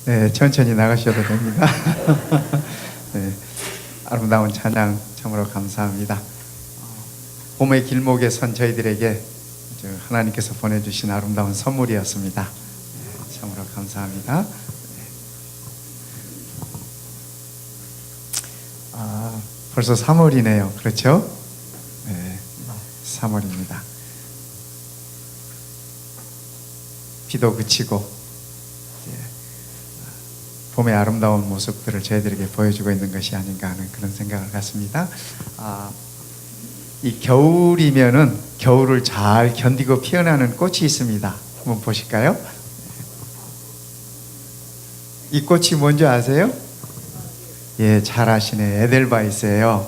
네, 천천히 나가셔도 됩니다. 네, 아름다운 찬양 참으로 감사합니다. 봄의 길목에 선 저희들에게 하나님께서 보내주신 아름다운 선물이었습니다. 네, 참으로 감사합니다. 네. 벌써 3월이네요. 그렇죠? 네, 3월입니다. 비도 그치고 봄의 아름다운 모습들을 저희들에게 보여주고 있는 것이 아닌가 하는 그런 생각을 갖습니다. 이 겨울이면은 겨울을 잘 견디고 피어나는 꽃이 있습니다. 한번 보실까요? 이 꽃이 뭔지 아세요? 예, 잘 아시네. 에델바이스예요.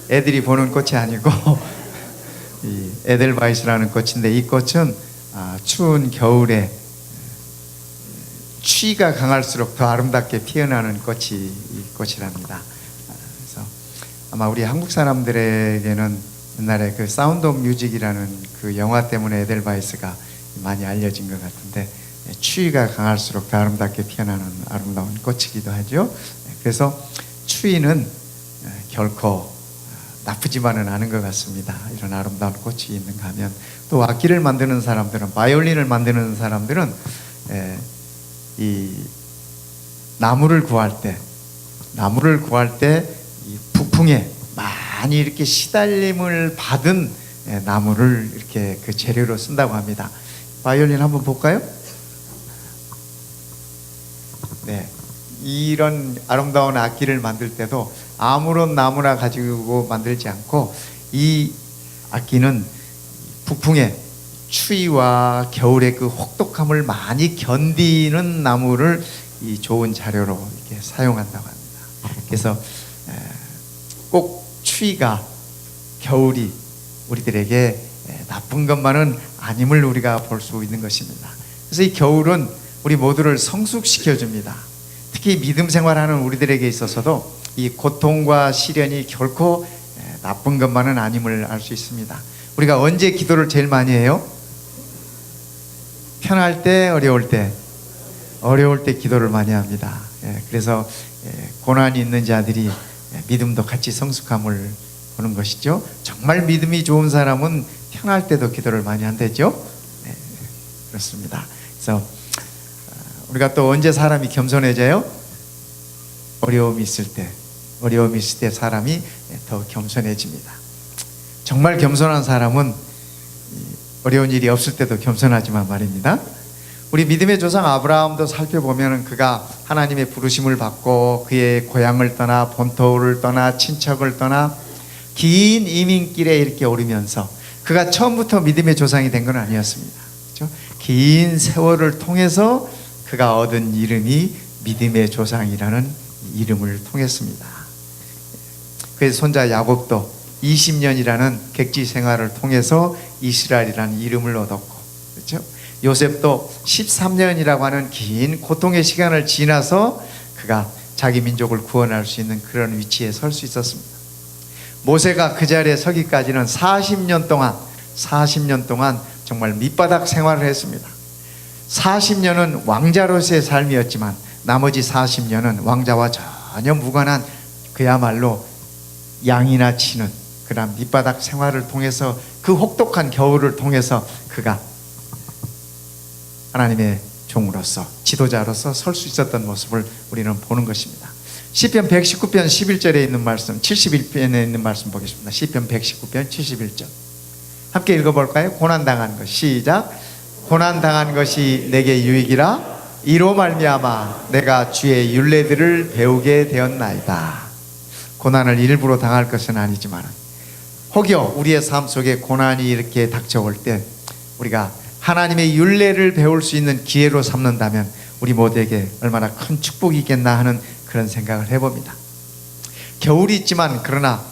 애들이 보는 꽃이 아니고 이 에델바이스라는 꽃인데, 이 꽃은 추운 겨울에 추위가 강할수록 더 아름답게 피어나는 꽃이 이 꽃이랍니다. 그래서 아마 우리 한국 사람들에게는 옛날에 그 사운드 오브 뮤직이라는 그 영화 때문에 에델바이스가 많이 알려진 것 같은데, 추위가 강할수록 더 아름답게 피어나는 아름다운 꽃이기도 하죠. 그래서 추위는 결코 나쁘지만은 않은 것 같습니다. 이런 아름다운 꽃이 있는가 하면, 또 악기를 만드는 사람들은, 바이올린을 만드는 사람들은 이 나무를 구할 때 이 북풍에 많이 이렇게 시달림을 받은 나무를 이렇게 그 재료로 쓴다고 합니다. 바이올린 한번 볼까요? 네, 이런 아름다운 악기를 만들 때도 아무런 나무나 가지고 만들지 않고, 이 악기는 북풍의 추위와 겨울의 그 혹독함을 많이 견디는 나무를 이 좋은 자료로 이렇게 사용한다고 합니다. 그래서 꼭 추위가, 겨울이 우리들에게 나쁜 것만은 아님을 우리가 볼 수 있는 것입니다. 그래서 이 겨울은 우리 모두를 성숙시켜 줍니다. 특히 믿음 생활하는 우리들에게 있어서도 이 고통과 시련이 결코 나쁜 것만은 아님을 알 수 있습니다. 우리가 언제 기도를 제일 많이 해요? 편할 때, 어려울 때? 어려울 때 기도를 많이 합니다. 그래서 고난이 있는 자들이 믿음도 같이 성숙함을 보는 것이죠. 정말 믿음이 좋은 사람은 편할 때도 기도를 많이 한다죠. 그렇습니다. 그래서 우리가 또 언제 사람이 겸손해져요? 어려움이 있을 때 사람이 더 겸손해집니다. 정말 겸손한 사람은 어려운 일이 없을 때도 겸손하지만 말입니다. 우리 믿음의 조상 아브라함도 살펴보면 그가 하나님의 부르심을 받고 그의 고향을 떠나 본토를 떠나 친척을 떠나 긴 이민길에 이렇게 오르면서, 그가 처음부터 믿음의 조상이 된 건 아니었습니다. 그렇죠? 긴 세월을 통해서 그가 얻은 이름이 믿음의 조상이라는 이름을 통했습니다. 그의 손자 야곱도 20년이라는 객지 생활을 통해서 이스라엘이라는 이름을 얻었고, 그렇죠? 요셉도 13년이라고 하는 긴 고통의 시간을 지나서 그가 자기 민족을 구원할 수 있는 그런 위치에 설 수 있었습니다. 모세가 그 자리에 서기까지는 40년 동안 정말 밑바닥 생활을 했습니다. 40년은 왕자로서의 삶이었지만 나머지 40년은 왕자와 전혀 무관한, 그야말로 양이나 치는 그런 밑바닥 생활을 통해서, 그 혹독한 겨울을 통해서 그가 하나님의 종으로서, 지도자로서 설 수 있었던 모습을 우리는 보는 것입니다. 시편 119편 11절에 있는 말씀, 71편에 있는 말씀 보겠습니다. 시편 119편 71절 함께 읽어볼까요? 고난당한 것, 시작. 고난당한 것이 내게 유익이라, 이로 말미암아 내가 주의 율례들을 배우게 되었나이다. 고난을 일부러 당할 것은 아니지만 혹여 우리의 삶 속에 고난이 이렇게 닥쳐올 때 우리가 하나님의 율례를 배울 수 있는 기회로 삼는다면 우리 모두에게 얼마나 큰 축복이겠나 하는 그런 생각을 해봅니다. 겨울이 있지만 그러나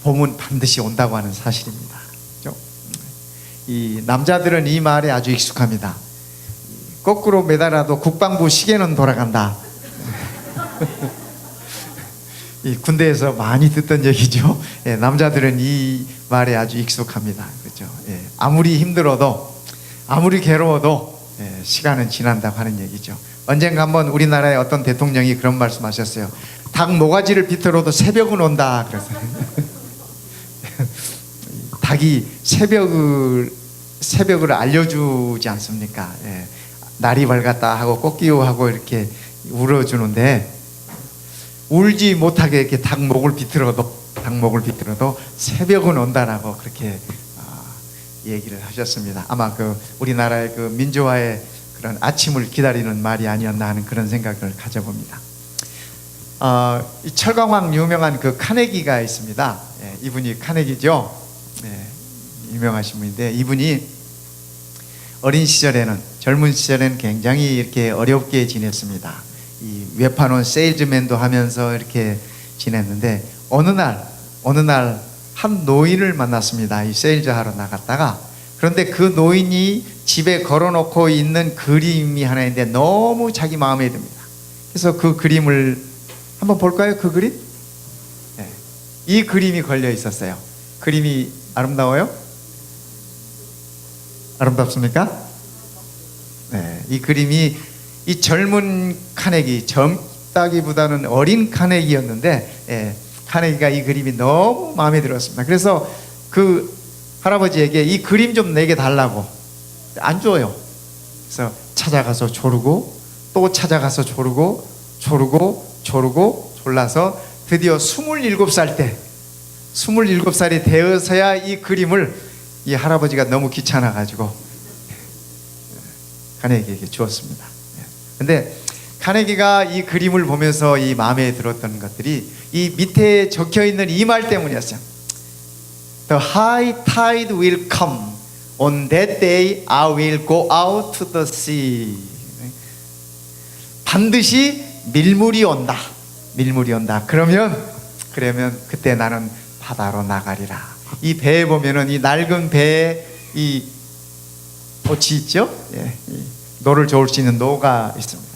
봄은 반드시 온다고 하는 사실입니다. 그렇죠? 이 남자들은 이 말에 아주 익숙합니다. 거꾸로 매달아도 국방부 시계는 돌아간다. 이 군대에서 많이 듣던 얘기죠. 예, 남자들은 이 말에 아주 익숙합니다. 그렇죠? 예, 아무리 힘들어도 아무리 괴로워도 예, 시간은 지난다고 하는 얘기죠. 언젠가 한번 우리나라의 어떤 대통령이 그런 말씀하셨어요. 닭 모가지를 비틀어도 새벽은 온다. 그래서 닭이 새벽을 알려주지 않습니까? 예, 날이 밝았다 하고 꽃기호하고 이렇게 울어주는데 울지 못하게 이렇게 닭목을 비틀어도 새벽은 온다라고 그렇게 얘기를 하셨습니다. 아마 그 우리나라의 그 민주화의 그런 아침을 기다리는 말이 아니었나 하는 그런 생각을 가져봅니다. 이 철강왕 유명한 그 카네기가 있습니다. 예, 이분이 카네기죠. 예, 유명하신 분인데 이분이 어린 시절에는 젊은 시절에는 굉장히 이렇게 어렵게 지냈습니다. 이 외판원 세일즈맨도 하면서 이렇게 지냈는데 어느 날 한 노인을 만났습니다. 이 세일즈 하러 나갔다가 그런데 그 노인이 집에 걸어놓고 있는 그림이 하나 있는데 너무 자기 마음에 듭니다. 그래서 그 그림을 한번 볼까요? 그 그림? 네. 이 그림이 걸려 있었어요. 그림이 아름다워요? 아름답습니까? 네. 이 그림이 이 젊은 카네기, 젊다기보다는 어린 카네기였는데 예, 카네기가 이 그림이 너무 마음에 들었습니다. 그래서 그 할아버지에게 이 그림 좀 내게 달라고 안 줘요. 그래서 찾아가서 조르고 또 찾아가서 조르고 졸라서 드디어 27살이 되어서야 이 그림을 이 할아버지가 너무 귀찮아가지고 카네기에게 주었습니다. 근데 카네기가 이 그림을 보면서 이 마음에 들었던 것들이 이 밑에 적혀있는 이 말 때문이었어요. The high tide will come. On that day I will go out to the sea. 반드시 밀물이 온다. 그러면 그때 나는 바다로 나가리라. 이 배에 보면은 이 낡은 배에 이 돛이 있죠? 예, 노를 저을 수 있는 노가 있습니다.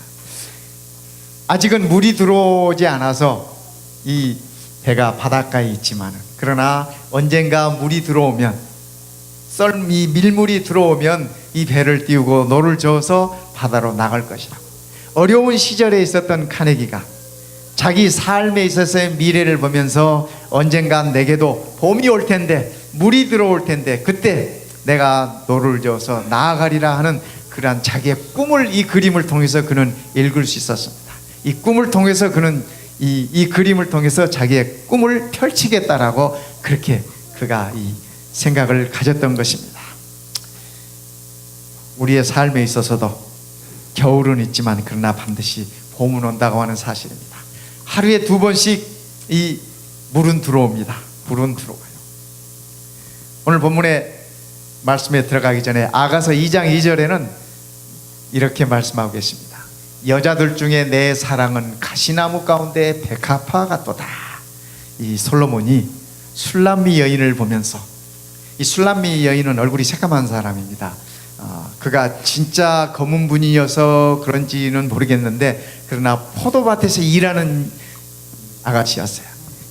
아직은 물이 들어오지 않아서 이 배가 바닷가에 있지만 그러나 언젠가 물이 들어오면 썰미 밀물이 들어오면 이 배를 띄우고 노를 저어서 바다로 나갈 것이라고. 어려운 시절에 있었던 카네기가 자기 삶에 있어서의 미래를 보면서 언젠간 내게도 봄이 올 텐데 물이 들어올 텐데 그때 내가 노를 저어서 나아가리라 하는 그러한 자기의 꿈을 이 그림을 통해서 그는 읽을 수 있었습니다. 이 꿈을 통해서 그는 이 그림을 통해서 자기의 꿈을 펼치겠다라고 그렇게 그가 이 생각을 가졌던 것입니다. 우리의 삶에 있어서도 겨울은 있지만 그러나 반드시 봄은 온다고 하는 사실입니다. 하루에 2번씩 이 물은 들어옵니다. 물은 들어와요. 오늘 본문의 말씀에 들어가기 전에 아가서 2장 2절에는 이렇게 말씀하고 계십니다. 여자들 중에 내 사랑은 가시나무 가운데 백합화 같도다. 이 솔로몬이 술람미 여인을 보면서, 이 술람미 여인은 얼굴이 새까만 사람입니다. 그가 진짜 검은 분이어서 그런지는 모르겠는데 그러나 포도밭에서 일하는 아가씨였어요.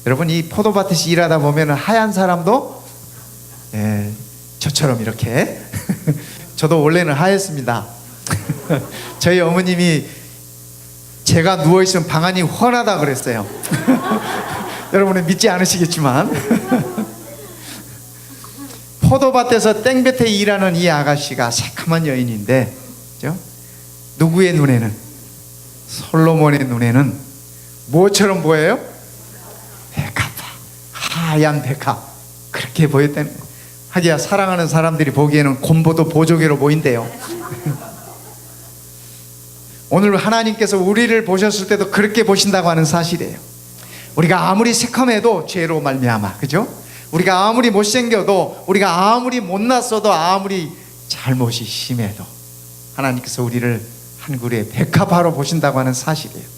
여러분, 이 포도밭에서 일하다 보면 하얀 사람도 저처럼 이렇게 저도 원래는 하였습니다. 저희 어머님이 제가 누워있으면 방안이 훤하다 그랬어요. 여러분은 믿지 않으시겠지만 포도밭에서 땡볕에 일하는 이 아가씨가 새카만 여인인데, 그렇죠? 누구의 눈에는, 솔로몬의 눈에는 뭐처럼 보여요? 백합, 하얀 백합, 그렇게 보였다는 거예요. 하기야 사랑하는 사람들이 보기에는 곰보도 보조개로 보인대요. 오늘 하나님께서 우리를 보셨을 때도 그렇게 보신다고 하는 사실이에요. 우리가 아무리 새카매도 죄로 말미암아, 그죠? 우리가 아무리 못생겨도, 우리가 아무리 못났어도, 아무리 잘못이 심해도 하나님께서 우리를 한 그루의 백합화로 보신다고 하는 사실이에요.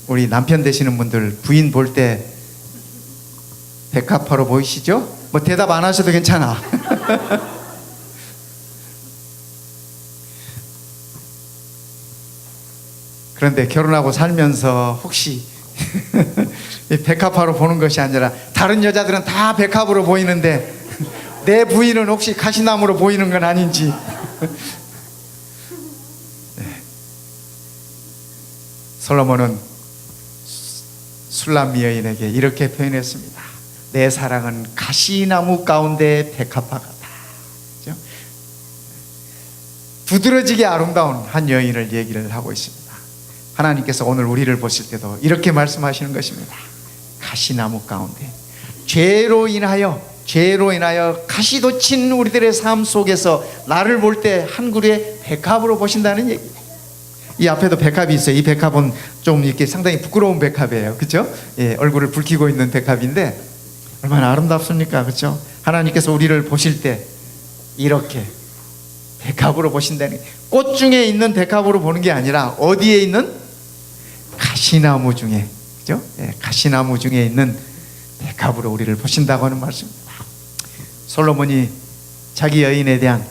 우리 남편 되시는 분들 부인 볼 때 백합화로 보이시죠? 뭐 대답 안 하셔도 괜찮아. 그런데 결혼하고 살면서 혹시 백합화로 보는 것이 아니라 다른 여자들은 다 백합으로 보이는데 내 부인은 혹시 가시나무로 보이는 건 아닌지. 솔로몬은 술람 여인에게 이렇게 표현했습니다. 내 사랑은 가시나무 가운데 백합화 같다. 그렇죠? 두드러지게 아름다운 한 여인을 얘기를 하고 있습니다. 하나님께서 오늘 우리를 보실 때도 이렇게 말씀하시는 것입니다. 가시나무 가운데 죄로 인하여 가시도 친 우리들의 삶 속에서 나를 볼 때 한 그루의 백합으로 보신다는 얘기예요. 이 앞에도 백합이 있어요. 이 백합은 좀 이렇게 상당히 부끄러운 백합이에요. 그렇죠? 예, 얼굴을 붉히고 있는 백합인데 얼마나 아름답습니까? 그렇죠? 하나님께서 우리를 보실 때 이렇게 백합으로 보신다는, 꽃 중에 있는 백합으로 보는 게 아니라 어디에 있는 가시나무 중에, 그죠? 예, 가시나무 중에 있는 백합으로 우리를 보신다고 하는 말씀입니다. 솔로몬이 자기 여인에 대한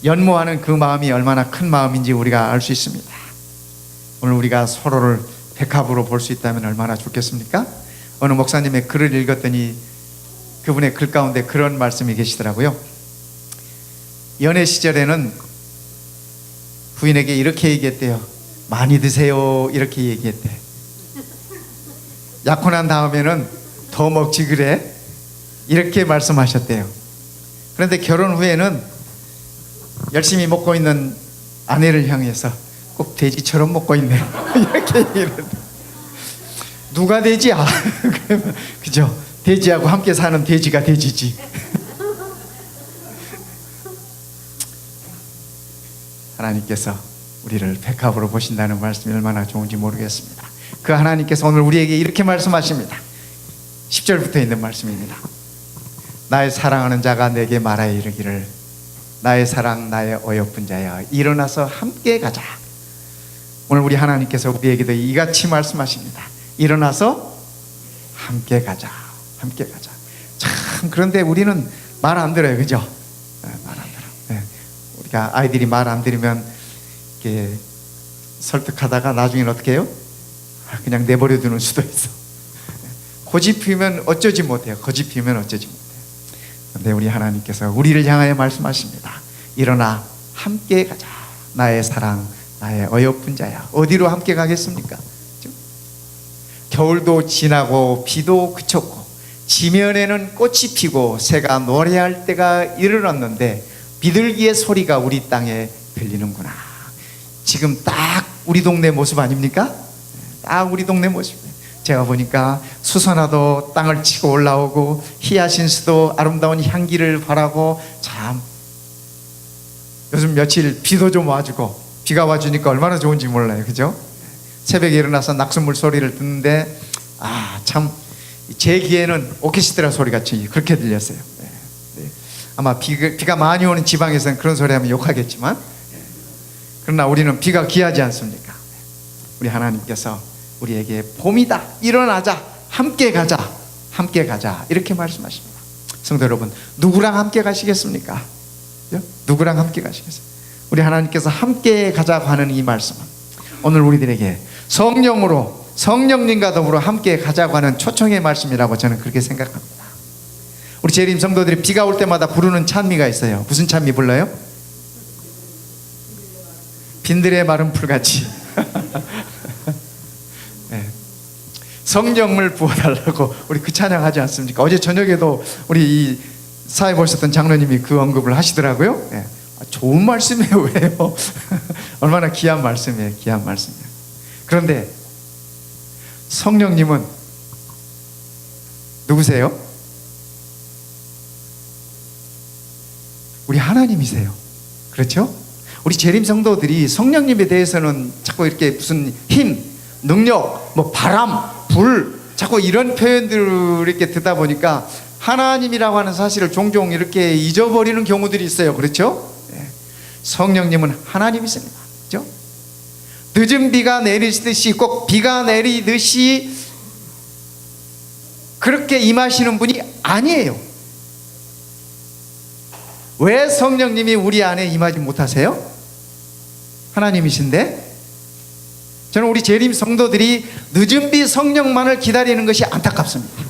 연모하는 그 마음이 얼마나 큰 마음인지 우리가 알 수 있습니다. 오늘 우리가 서로를 백합으로 볼 수 있다면 얼마나 좋겠습니까? 어느 목사님의 글을 읽었더니 그분의 글 가운데 그런 말씀이 계시더라고요. 연애 시절에는 부인에게 이렇게 얘기했대요. 많이 드세요. 이렇게 얘기했대. 약혼한 다음에는 더 먹지 그래? 이렇게 말씀하셨대요. 그런데 결혼 후에는 열심히 먹고 있는 아내를 향해서 꼭 돼지처럼 먹고 있네. 이렇게 얘기를 했대. 누가 돼지야? 그죠? 돼지하고 함께 사는 돼지가 돼지지. 하나님께서 우리를 백합으로 보신다는 말씀이 얼마나 좋은지 모르겠습니다. 그 하나님께서 오늘 우리에게 이렇게 말씀하십니다. 10절부터 있는 말씀입니다. 나의 사랑하는 자가 내게 말하여 이르기를 나의 사랑 나의 어여쁜 자여 일어나서 함께 가자. 오늘 우리 하나님께서 우리에게도 이같이 말씀하십니다. 일어나서 함께 가자. 함께 가자. 참 그런데 우리는 말 안 들어요. 그죠? 말 안 들어. 네. 우리가 아이들이 말 안 들으면 이렇게 설득하다가 나중에는 어떻게 해요? 그냥 내버려 두는 수도 있어. 고집 피우면 어쩌지 못해요. 고집 피우면 어쩌지 못해요. 그런데 우리 하나님께서 우리를 향하여 말씀하십니다. 일어나 함께 가자. 나의 사랑 나의 어여쁜 자야. 어디로 함께 가겠습니까? 겨울도 지나고 비도 그쳤고 지면에는 꽃이 피고 새가 노래할 때가 이르렀는데 비둘기의 소리가 우리 땅에 들리는구나. 지금 딱 우리 동네 모습 아닙니까? 딱 우리 동네 모습이에요. 제가 보니까 수선화도 땅을 치고 올라오고 히야신스도 아름다운 향기를 바라고, 참 요즘 며칠 비도 좀 와주고, 비가 와주니까 얼마나 좋은지 몰라요. 그죠? 새벽에 일어나서 낙숫물 소리를 듣는데 참 제 귀에는 오케스트라 소리같이 그렇게 들렸어요. 아마 비가 많이 오는 지방에서는 그런 소리 하면 욕하겠지만, 그러나 우리는 비가 귀하지 않습니까? 우리 하나님께서 우리에게 봄이다, 일어나자, 함께 가자, 함께 가자, 이렇게 말씀하십니다. 성도 여러분, 누구랑 함께 가시겠습니까? 누구랑 함께 가시겠어요? 우리 하나님께서 함께 가자고 하는 이 말씀은 오늘 우리들에게 성령님과 더불어 함께 가자고 하는 초청의 말씀이라고 저는 그렇게 생각합니다. 우리 재림 성도들이 비가 올 때마다 부르는 찬미가 있어요. 무슨 찬미 불러요? 빈들의 마른 풀같이. 네. 성령을 부어달라고 우리 그 찬양하지 않습니까? 어제 저녁에도 우리 이 사회 보셨던 장로님이 그 언급을 하시더라고요. 네. 좋은 말씀이에요. 왜요? 얼마나 귀한 말씀이에요. 귀한 말씀이에요. 그런데 성령님은 누구세요? 우리 하나님이세요. 그렇죠? 우리 재림 성도들이 성령님에 대해서는 자꾸 이렇게 무슨 힘, 능력, 뭐 바람, 불, 자꾸 이런 표현들을 이렇게 듣다 보니까 하나님이라고 하는 사실을 종종 이렇게 잊어버리는 경우들이 있어요. 그렇죠? 네. 성령님은 하나님이십니다. 그렇죠? 늦은 비가 내리듯이 꼭 비가 내리듯이 그렇게 임하시는 분이 아니에요. 왜 성령님이 우리 안에 임하지 못하세요? 하나님이신데. 저는 우리 재림 성도들이 늦은 비 성령만을 기다리는 것이 안타깝습니다.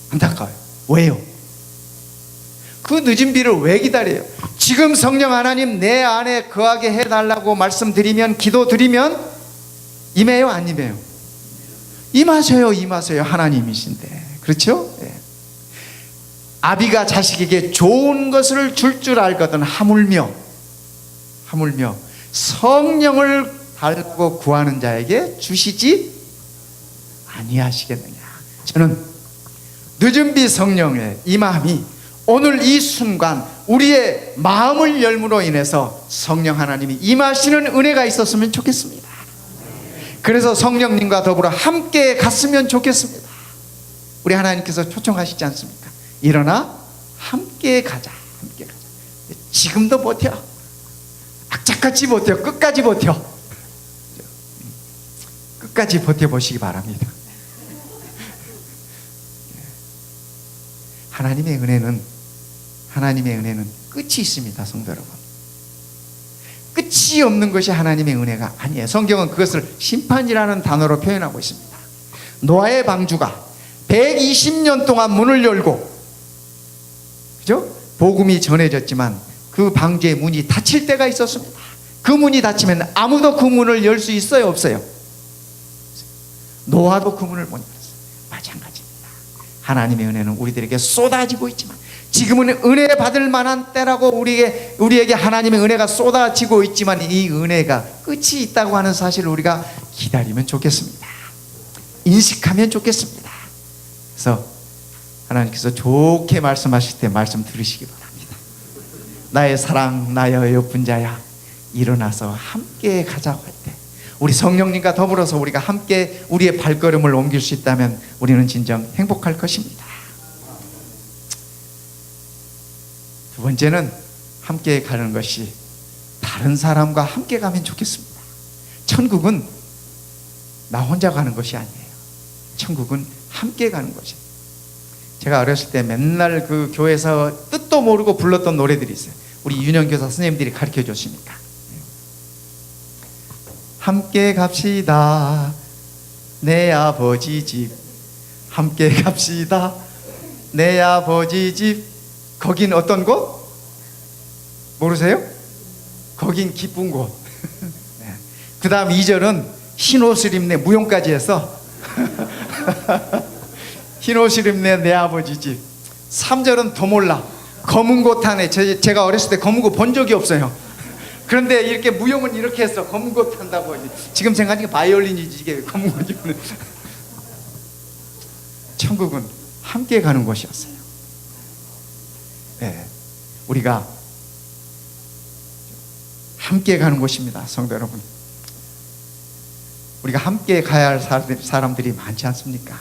안타까워요. 왜요? 그 늦은 비를 왜 기다려요? 지금 성령 하나님 내 안에 거하게 해달라고 말씀드리면, 기도드리면 임해요, 안 임해요? 임하세요. 임하세요. 하나님이신데. 그렇죠? 네. 아비가 자식에게 좋은 것을 줄 줄 알거든 하물며 성령을 달라고 구하는 자에게 주시지 아니하시겠느냐. 저는 늦은 비 성령의 임함이 오늘 이 순간 우리의 마음을 열므로 인해서 성령 하나님이 임하시는 은혜가 있었으면 좋겠습니다. 그래서 성령님과 더불어 함께 갔으면 좋겠습니다. 우리 하나님께서 초청하시지 않습니까? 일어나 함께 가자. 함께 가자. 지금도 버텨. 악착같이 버텨. 끝까지 버텨. 끝까지 버텨보시기 바랍니다. 하나님의 은혜는 끝이 있습니다. 성도 여러분, 끝이 없는 것이 하나님의 은혜가 아니에요. 성경은 그것을 심판이라는 단어로 표현하고 있습니다. 노아의 방주가 120년 동안 문을 열고, 그죠? 복음이 전해졌지만 그 방주의 문이 닫힐 때가 있었습니다. 그 문이 닫히면 아무도 그 문을 열 수 있어요, 없어요? 노아도 그 문을 못 열었어요. 마찬가지입니다. 하나님의 은혜는 우리들에게 쏟아지고 있지만, 지금은 은혜 받을 만한 때라고 우리에게 하나님의 은혜가 쏟아지고 있지만, 이 은혜가 끝이 있다고 하는 사실을 우리가 기다리면 좋겠습니다. 인식하면 좋겠습니다. 그래서 하나님께서 좋게 말씀하실 때 말씀 들으시기 바랍니다. 나의 사랑, 나의 예쁜 자야, 일어나서 함께 가자고 할 때, 우리 성령님과 더불어서 우리가 함께 우리의 발걸음을 옮길 수 있다면 우리는 진정 행복할 것입니다. 두 번째는 함께 가는 것이 다른 사람과 함께 가면 좋겠습니다. 천국은 나 혼자 가는 것이 아니에요. 천국은 함께 가는 것이에요. 제가 어렸을 때 맨날 그 교회에서 뜻도 모르고 불렀던 노래들이 있어요. 우리 윤영교사 선생님들이 가르쳐 줬으니까. 함께 갑시다 내 아버지 집, 함께 갑시다 내 아버지 집. 거긴 어떤 곳? 모르세요? 거긴 기쁜 곳. 네. 그 다음 2절은 흰 옷을 입네, 무용까지 해서 흰 옷을 입네 내 아버지 집. 3절은 더 몰라, 검은 곳 타네. 제가 어렸을 때 검은 곳 본 적이 없어요. 그런데 이렇게 무용은 이렇게 했어. 검은 곳 탄다고. 지금 생각하니까 바이올린이지 이게 검은 곳이면. 천국은 함께 가는 곳이었어요. 네, 우리가 함께 가는 곳입니다. 성도 여러분, 우리가 함께 가야 할 사람들이 많지 않습니까?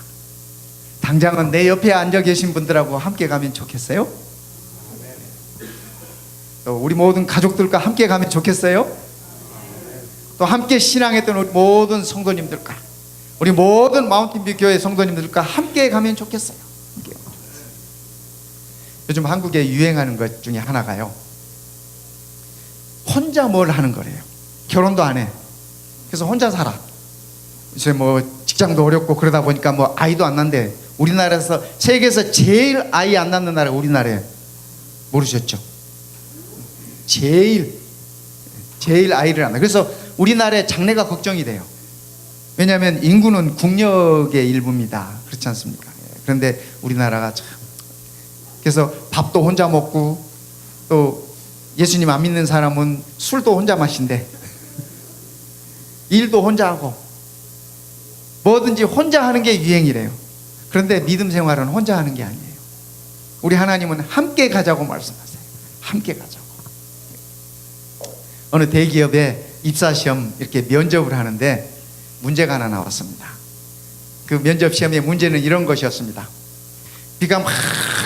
당장은 내 옆에 앉아 계신 분들하고 함께 가면 좋겠어요? 또 우리 모든 가족들과 함께 가면 좋겠어요? 또 함께 신앙했던 우리 모든 성도님들과, 우리 모든 마운틴뷰 교회 성도님들과 함께 가면 좋겠어요. 함께 가면 좋겠어요. 요즘 한국에 유행하는 것 중에 하나가요, 혼자 뭘 하는 거래요. 결혼도 안 해. 그래서 혼자 살아. 이제 뭐 직장도 어렵고 그러다 보니까 뭐 아이도 안 난대. 우리나라에서 세계에서 제일 아이 안 낳는 나라가 우리나라예요. 모르셨죠? 제일 아이를 안 낳아. 그래서 우리나라의 장래가 걱정이 돼요. 왜냐하면 인구는 국력의 일부입니다. 그렇지 않습니까? 그런데 우리나라가 참, 그래서 밥도 혼자 먹고, 또 예수님 안 믿는 사람은 술도 혼자 마신대. 일도 혼자 하고, 뭐든지 혼자 하는 게 유행이래요. 그런데 믿음 생활은 혼자 하는 게 아니에요. 우리 하나님은 함께 가자고 말씀하세요. 함께 가자고. 어느 대기업에 입사시험 이렇게 면접을 하는데 문제가 하나 나왔습니다. 그 면접 시험의 문제는 이런 것이었습니다. 비가 막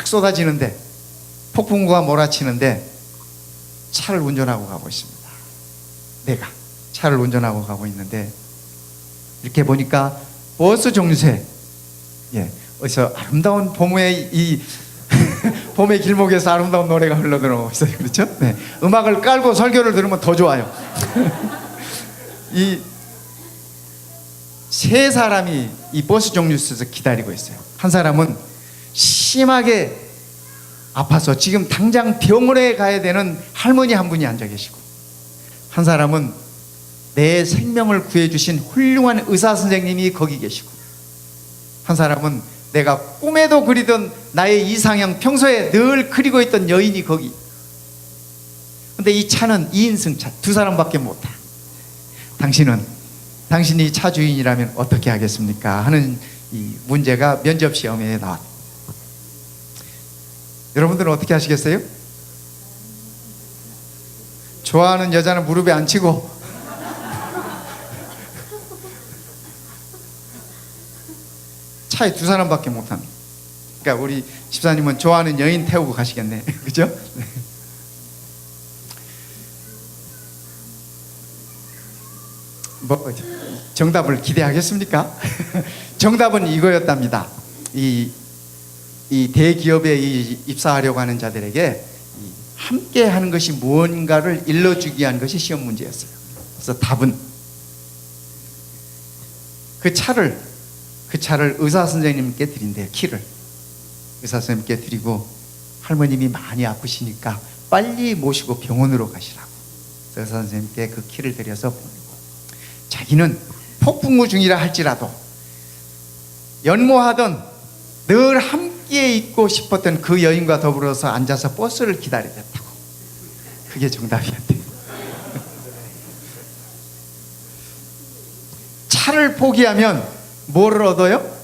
쏟아지는데, 폭풍우가 몰아치는데 차를 운전하고 가고 있습니다. 내가 차를 운전하고 가고 있는데 이렇게 보니까 버스 정류소에, 어디서 아름다운 봄의 이 봄의 길목에서 아름다운 노래가 흘러들어오고 있어요. 그렇죠? 네. 음악을 깔고 설교를 들으면 더 좋아요. 이 세 사람이 이 버스 정류소에서 기다리고 있어요. 한 사람은 심하게 아파서 지금 당장 병원에 가야 되는 할머니 한 분이 앉아 계시고, 한 사람은 내 생명을 구해주신 훌륭한 의사 선생님이 거기 계시고, 한 사람은 내가 꿈에도 그리던 나의 이상형, 평소에 늘 그리고 있던 여인이 거기. 근데 이 차는 2인승 차, 두 사람밖에 못 타. 당신이 차 주인이라면 어떻게 하겠습니까? 하는 이 문제가 면접 시험에 나왔다. 여러분들은 어떻게 하시겠어요? 좋아하는 여자는 무릎에 앉히고 차에 두 사람밖에 못 합니다. 그러니까 우리 집사님은 좋아하는 여인 태우고 가시겠네. 그죠? 뭐 정답을 기대하겠습니까? 정답은 이거였답니다. 이 대기업에 입사하려고 하는 자들에게 함께 하는 것이 무언가를 일러주기 위한 것이 시험 문제였어요. 그래서 답은 그 차를 의사 선생님께 드린대요. 키를 의사 선생님께 드리고, 할머님이 많이 아프시니까 빨리 모시고 병원으로 가시라고 의사 선생님께 그 키를 드려서 보내고, 자기는 폭풍우 중이라 할지라도 연모하던 늘 함께 있고 싶었던 그 여인과 더불어서 앉아서 버스를 기다리겠다고. 그게 정답이었대요. 차를 포기하면 뭐를 얻어요?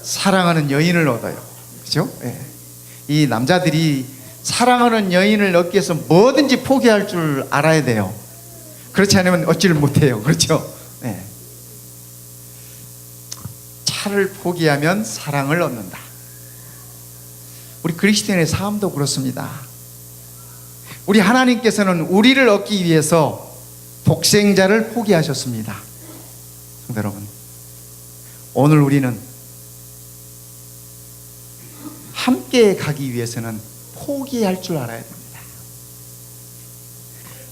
사랑하는 여인을 얻어요. 그죠? 네. 이 남자들이 사랑하는 여인을 얻기 위해서 뭐든지 포기할 줄 알아야 돼요. 그렇지 않으면 얻지를 못해요. 그렇죠? 네. 차를 포기하면 사랑을 얻는다. 우리 그리스도인의 삶도 그렇습니다. 우리 하나님께서는 우리를 얻기 위해서 독생자를 포기하셨습니다. 성도 여러분, 오늘 우리는 함께 가기 위해서는 포기할 줄 알아야 됩니다.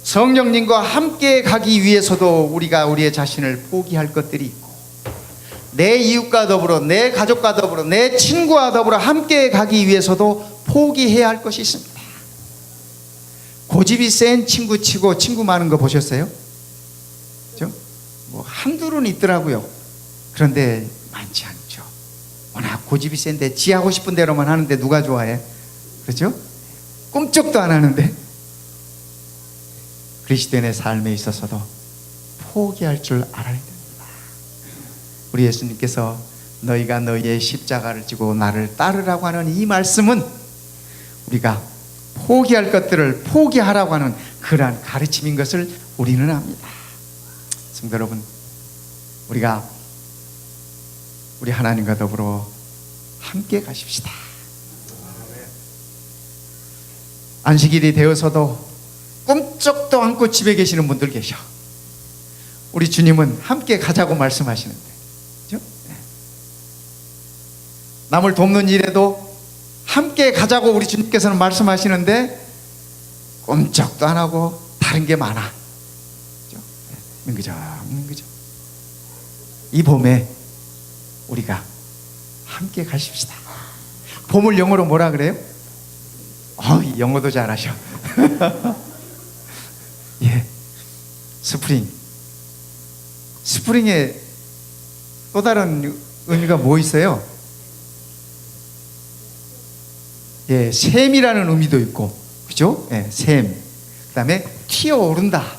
성령님과 함께 가기 위해서도 우리가 우리의 자신을 포기할 것들이 있고, 내 이웃과 더불어, 내 가족과 더불어, 내 친구와 더불어 함께 가기 위해서도 포기해야 할 것이 있습니다. 고집이 센 친구 치고 친구 많은 거 보셨어요? 그죠? 뭐 한둘은 있더라고요. 그런데 많지 않죠. 워낙 고집이 센데 지 하고 싶은 대로만 하는데 누가 좋아해? 그렇죠? 꿈쩍도 안 하는데. 그리스도인의 삶에 있어서도 포기할 줄 알아야 됩니다. 우리 예수님께서 너희가 너희의 십자가를 지고 나를 따르라고 하는 이 말씀은 우리가 포기할 것들을 포기하라고 하는 그러한 가르침인 것을 우리는 압니다. 성도 여러분, 우리가 우리 하나님과 더불어 함께 가십시다. 안식일이 되어서도 꿈쩍도 않고 집에 계시는 분들 계셔. 우리 주님은 함께 가자고 말씀하시는데, 그렇죠? 남을 돕는 일에도 함께 가자고 우리 주님께서는 말씀하시는데 꼼짝도 안 하고 다른 게 많아. 그죠? 이 봄에 우리가 함께 가십시다. 봄을 영어로 뭐라 그래요? 영어도 잘하셔. 예, 스프링에 또 다른 의미가 뭐 있어요? 예, 샘이라는 의미도 있고, 그죠? 예, 샘. 그 다음에 튀어오른다.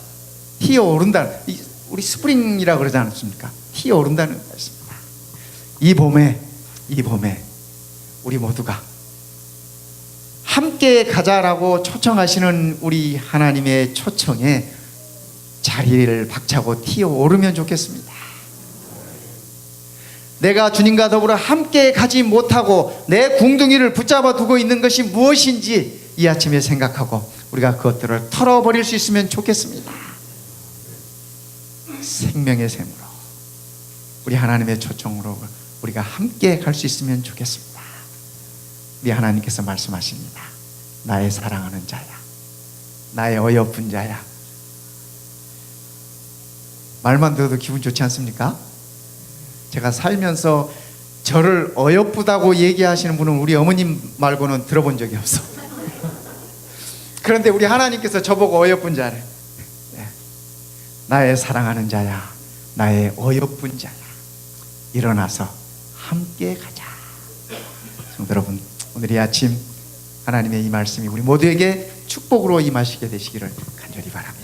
우리 스프링이라고 그러지 않습니까? 튀어오른다는 말씀입니다. 이 봄에 우리 모두가 함께 가자라고 초청하시는 우리 하나님의 초청에 자리를 박차고 튀어오르면 좋겠습니다. 내가 주님과 더불어 함께 가지 못하고 내 궁둥이를 붙잡아 두고 있는 것이 무엇인지 이 아침에 생각하고 우리가 그것들을 털어버릴 수 있으면 좋겠습니다. 생명의 샘으로 우리 하나님의 초청으로 우리가 함께 갈 수 있으면 좋겠습니다. 우리 하나님께서 말씀하십니다. 나의 사랑하는 자야, 나의 어여쁜 자야. 말만 들어도 기분 좋지 않습니까? 제가 살면서 저를 어여쁘다고 얘기하시는 분은 우리 어머님 말고는 들어본 적이 없어. 그런데 우리 하나님께서 저보고 어여쁜 자를, 나의 사랑하는 자야, 나의 어여쁜 자야, 일어나서 함께 가자. 성도 여러분, 오늘 이 아침 하나님의 이 말씀이 우리 모두에게 축복으로 임하시게 되시기를 간절히 바랍니다.